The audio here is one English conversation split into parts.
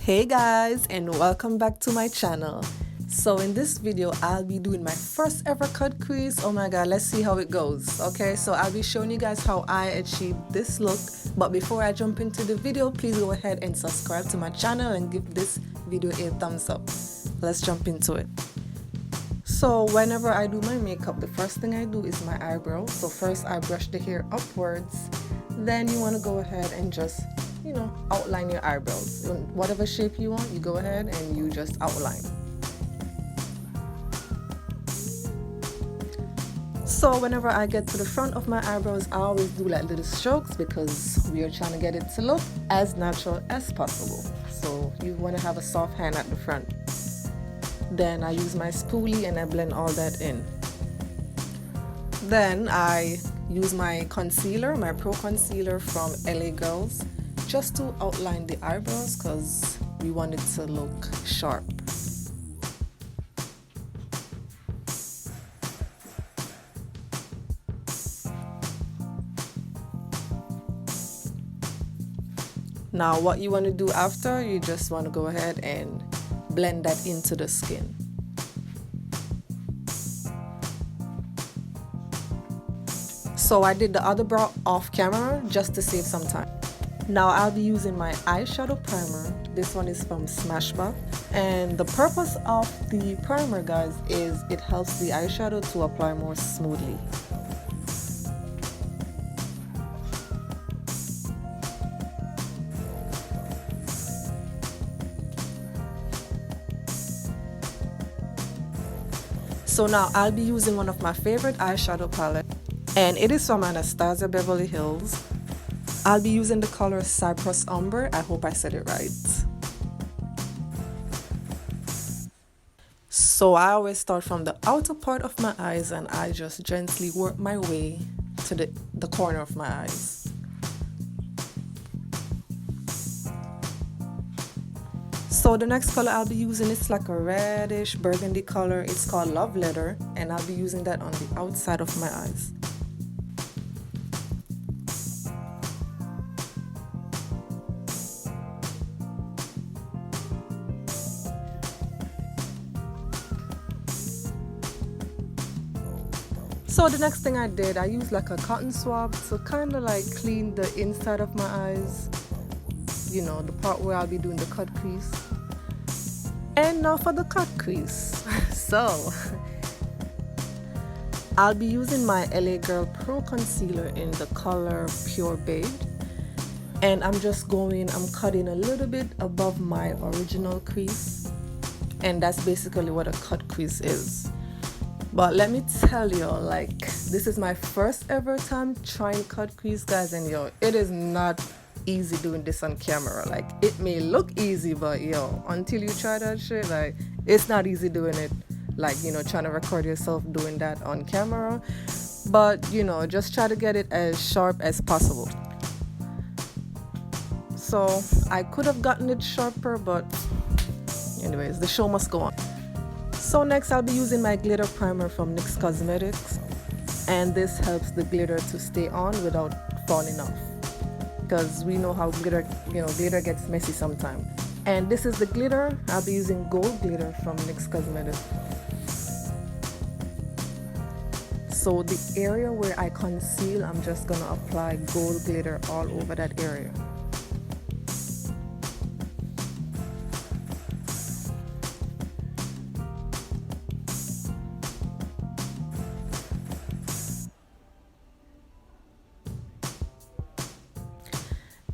Hey guys, and welcome back to my channel. So in this video I'll be doing my first ever cut crease. Oh my god, let's see how it goes. Okay, so I'll be showing you guys how I achieved this look, but before I jump into the video, please go ahead and subscribe to my channel and give this video a thumbs up. Let's jump into it. So whenever I do my makeup, the first thing I do is my eyebrows. So first I brush the hair upwards, then you want to go ahead and just outline your eyebrows. Whatever shape you want, you go ahead and you just outline. So whenever I get to the front of my eyebrows, I always do like little strokes because we are trying to get it to look as natural as possible. So you want to have a soft hand at the front. Then I use my spoolie and I blend all that in. Then I use my concealer, my Pro Concealer from LA Girls, just to outline the eyebrows because we want it to look sharp. Now what you want to do after, you just want to go ahead and blend that into the skin. So I did the other brow off camera just to save some time. Now I'll be using my eyeshadow primer. This one is from Smashbox, and the purpose of the primer, guys, is it helps the eyeshadow to apply more smoothly. So now I'll be using one of my favorite eyeshadow palettes, and it is from Anastasia Beverly Hills. I'll be using the color Cyprus Umber. I hope I said it right. So I always start from the outer part of my eyes and I just gently work my way to the corner of my eyes. So the next color I'll be using is like a reddish burgundy color. It's called Love Letter, and I'll be using that on the outside of my eyes. So the next thing I did, I used like a cotton swab to kind of like clean the inside of my eyes, the part where I'll be doing the cut crease. And now for the cut crease. So I'll be using my LA Girl Pro Concealer in the color Pure Beige, and I'm cutting a little bit above my original crease, and that's basically what a cut crease is. But let me tell you, like, this is my first ever time trying cut crease, guys, and it is not easy doing this on camera. Like, it may look easy, but until you try that shit, like, it's not easy doing it, like, trying to record yourself doing that on camera. But just try to get it as sharp as possible. So I could have gotten it sharper, but anyways, the show must go on. So next I'll be using my glitter primer from NYX Cosmetics, and this helps the glitter to stay on without falling off, because we know how glitter gets messy sometimes. And this is the glitter. I'll be using gold glitter from NYX Cosmetics. So the area where I conceal, I'm just gonna apply gold glitter all over that area.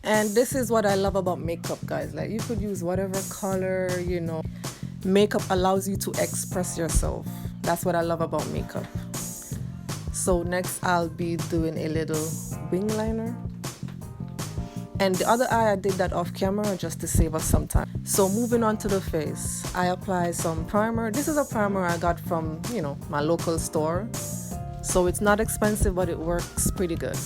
And this is what I love about makeup, guys. Like, you could use whatever color, Makeup allows you to express yourself. That's what I love about makeup. So next I'll be doing a little wing liner. And the other eye, I did that off camera just to save us some time. So moving on to the face, I apply some primer. This is a primer I got from, my local store. So it's not expensive, but it works pretty good.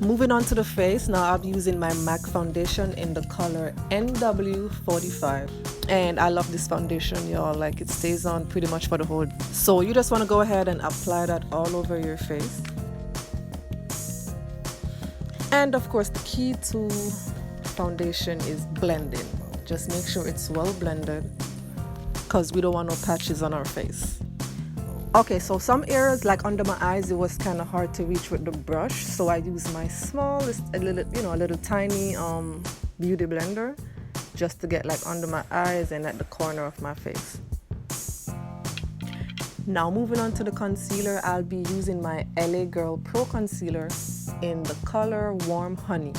Moving on to the face, now I'll be using my MAC foundation in the color NW45. And I love this foundation, y'all. Like, it stays on pretty much for the whole day. So you just want to go ahead and apply that all over your face. And of course, the key to foundation is blending. Just make sure it's well blended because we don't want no patches on our face. Okay, so some areas like under my eyes, it was kind of hard to reach with the brush, so I use my smallest, a little tiny beauty blender just to get like under my eyes and at the corner of my face. Now moving on to the concealer, I'll be using my LA Girl Pro Concealer in the color Warm Honey.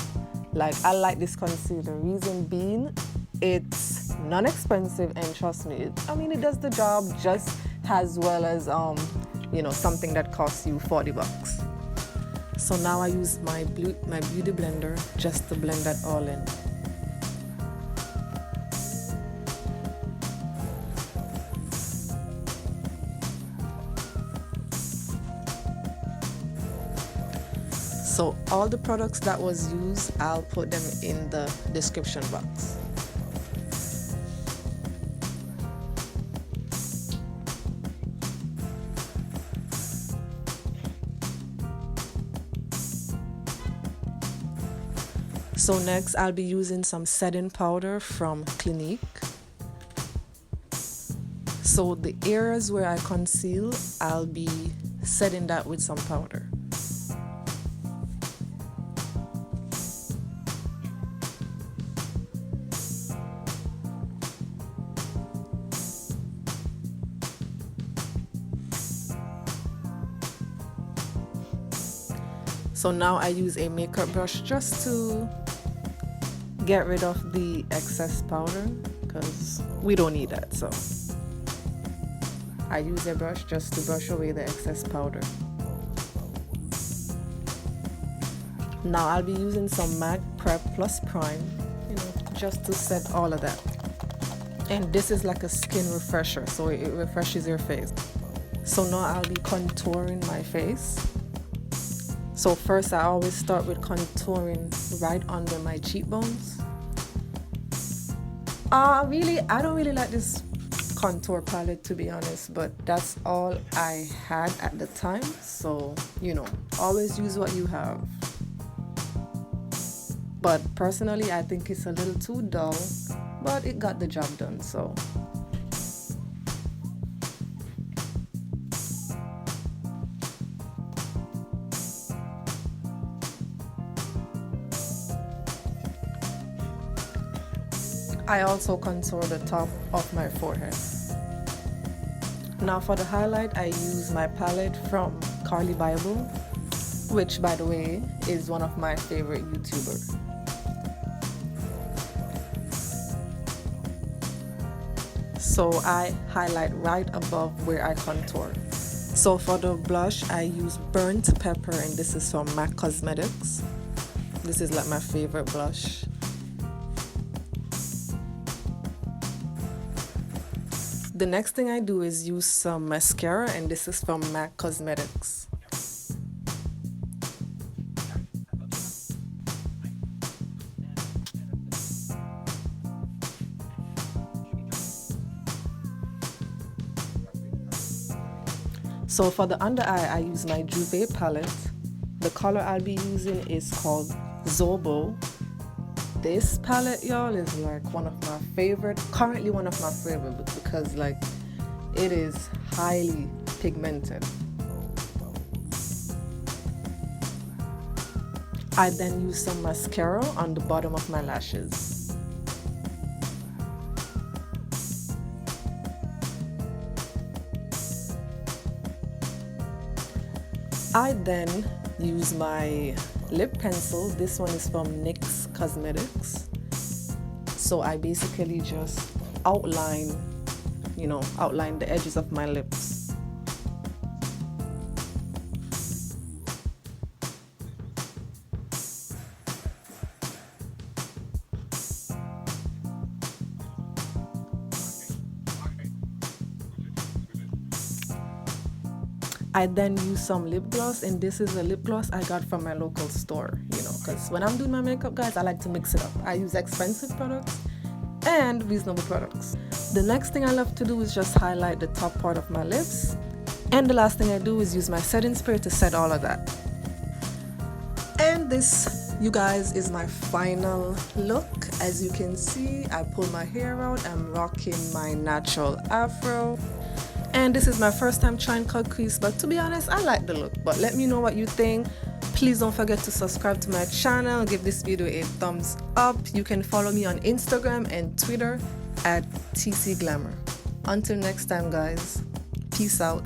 Like, I like this concealer, reason being, it's non-expensive, and trust me, it does the job just as well as something that costs you $40. So now I use my beauty blender just to blend that all in. So all the products that was used, I'll put them in the description box. So next I'll be using some setting powder from Clinique. So the areas where I conceal, I'll be setting that with some powder. So now I use a makeup brush just to get rid of the excess powder because we don't need that. So I use a brush just to brush away the excess powder. Now I'll be using some MAC prep+prime, just to set all of that. And this is like a skin refresher, so it refreshes your face. So now I'll be contouring my face. So first I always start with contouring right under my cheekbones. I don't really like this contour palette, to be honest, but that's all I had at the time. So, always use what you have. But personally, I think it's a little too dull, but it got the job done, so. I also contour the top of my forehead. Now for the highlight, I use my palette from Carli Bybel, which by the way is one of my favorite YouTubers. So I highlight right above where I contour. So for the blush, I use Burnt Pepper, and this is from MAC Cosmetics. This is like my favorite blush. The next thing I do is use some mascara, and this is from MAC Cosmetics. So for the under eye, I use my Juvia palette. The color I'll be using is called Zobo. This palette, y'all, is like one of my favorite, currently one of my favorite, because like it is highly pigmented. I then use some mascara on the bottom of my lashes. I then use my lip pencil. This one is from NYX Cosmetics. So I basically just outline the edges of my lips. I then use some lip gloss, and this is a lip gloss I got from my local store, because when I'm doing my makeup, guys, I like to mix it up. I use expensive products and reasonable products. The next thing I love to do is just highlight the top part of my lips. And the last thing I do is use my setting spray to set all of that. And this, you guys, is my final look. As you can see, I pulled my hair out. I'm rocking my natural afro. And this is my first time trying cut crease, but to be honest, I like the look. But let me know what you think. Please don't forget to subscribe to my channel. Give this video a thumbs up. You can follow me on Instagram and Twitter at TC Glamour. Until next time, guys. Peace out.